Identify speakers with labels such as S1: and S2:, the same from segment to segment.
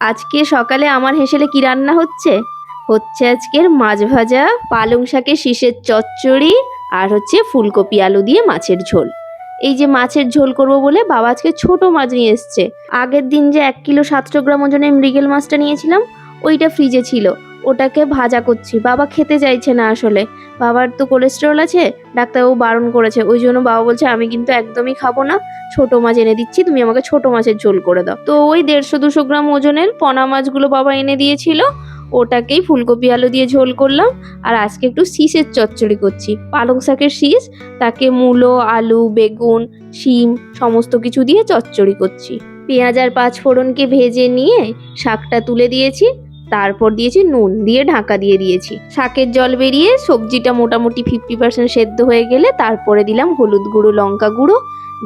S1: আজকে সকালে আমার হেসেলে কি রান্না হচ্ছে আজকের মাছ ভাজা, পালং শাকের শীষের চচ্চড়ি আর ফুলকপি আলু দিয়ে মাছের ঝোল। এই যে মাছের ঝোল করব বলে বাবা আজকে ছোট মাছ নিয়ে এসছে। আগের দিন যে 1 কিলো 700 গ্রাম ওজনের মৃগেল মাছটা নিয়েছিলাম ওইটা ফ্রিজে ছিল, ওটাকে ভাজা করছি। বাবা খেতে চাইছে না, আসলে বাবার তো কোলেস্টেরল আছে, ডাক্তারবাবু বারণ করেছে। ওই জন্য বাবা বলছে আমি কিন্তু একদমই খাবো না, ছোট মাছ এনে দিচ্ছি, তুমি আমাকে ছোট মাছের ঝোল করে দাও। তো ওই 150-200 গ্রাম ওজনের পোনা মাছগুলো বাবা এনে দিয়েছিল, ওটাকেই ফুলকপি আলু দিয়ে ঝোল করলাম। আর আজকে একটু শীষের চচ্চড়ি করছি, পালং শাকের শীষ, তাকে মূলো, আলু, বেগুন, শিম সমস্ত কিছু দিয়ে চচ্চড়ি করছি। পেঁয়াজ আর 5 ফোড়নকে ভেজে নিয়ে শাকটা তুলে দিয়েছি, তারপর দিয়েছি নুন দিয়ে ঢাকা দিয়ে দিয়েছি। শাকের জল বেরিয়ে সবজিটা মোটামুটি 50% সেদ্ধ হয়ে গেলে তারপরে দিলাম হলুদ গুঁড়ো, লঙ্কা গুঁড়ো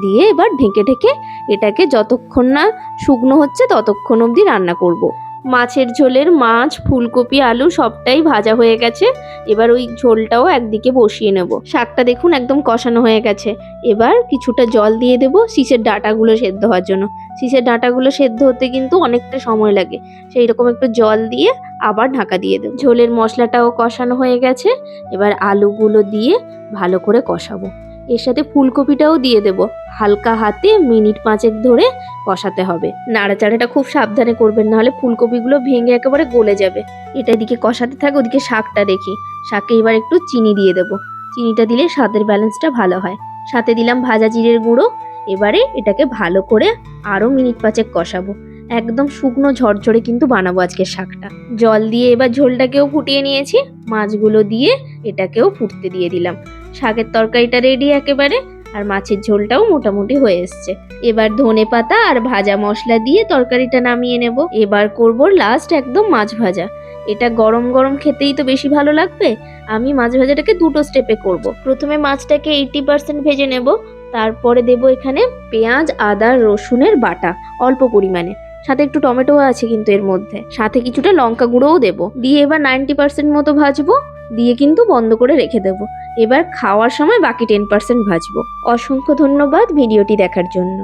S1: দিয়ে এবার ঢেকে ঢেকে এটাকে যতক্ষণ না শুকনো হচ্ছে ততক্ষণ অবধি রান্না করব। মাছের ঝোলের মাছ, ফুলকপি, আলু সবটাই ভাজা হয়ে গেছে। এবার ওই ঝোলটাও একদিকে বসিয়ে নেব। শাকটা দেখুন একদম কষানো হয়ে গেছে। এবার কিছুটা জল দিয়ে দেব শীষের ডাঁটাগুলো সেদ্ধ হওয়ার জন্য। শীষের ডাঁটাগুলো সেদ্ধ হতে কিন্তু অনেকটা সময় লাগে, সেই রকম একটু জল দিয়ে আবার ঢাকা দিয়ে দেব। ঝোলের মশলাটাও কষানো হয়ে গেছে, এবার আলুগুলো দিয়ে ভালো করে কষাবো। এর সাথে ফুলকপিটাও দিয়ে দেব। হালকা হাতে মিনিট 5 ধরে কষাতে হবে। নাড়াচাড়াটা খুব সাবধানে করবেন, নাহলে ফুলকপিগুলো ভেঙে একেবারে গলে যাবে। এটা এদিকে কষাতে থাকে, ওদিকে শাকটা দেখি। শাকে এবার একটু চিনি দিয়ে দেব। চিনিটা দিলে স্বাদের ব্যালেন্সটা ভালো হয়। সাথে দিলাম ভাজা জিরের গুঁড়ো। এবারে এটাকে ভালো করে আরও মিনিট 5 কষাবো। একদম শুকনো ঝরঝরে কিন্তু বানাবো আজকের শাকটা। জল দিয়ে এবার ঝোলটাকেও ফুটিয়ে নিয়েছি, মাছগুলো দিয়ে এটাকেও ফুটতে দিয়ে দিলাম। শাকের তরকারিটা রেডি একেবারে, আর মাছের ঝোলটাও মোটামুটি হয়ে এসছে। এবার ধনেপাতা আর ভাজা মশলা দিয়ে তরকারিটা নামিয়ে নেব। এবার করব লাস্ট একদম মাছ ভাজা। এটা গরম গরম খেতেই তো বেশি ভালো লাগবে। আমি মাছ ভাজাটাকে 2টো স্টেপে করব। প্রথমে মাছটাকে 80% ভেজে নেব, তারপরে দেব এখানে পেঁয়াজ, আদা, রসুনের বাটা অল্প পরিমাণে, সাথে একটু টমেটোও আছে কিন্তু এর মধ্যে, সাথে কিছুটা লঙ্কা গুঁড়োও দেবো। দিয়ে এবার 90% মতো ভাজবো, দিয়ে কিন্তু বন্ধ করে রেখে দেবো। এবার খাওয়ার সময় বাকি 10% ভাজবো। অসংখ্য ধন্যবাদ ভিডিওটি দেখার জন্য।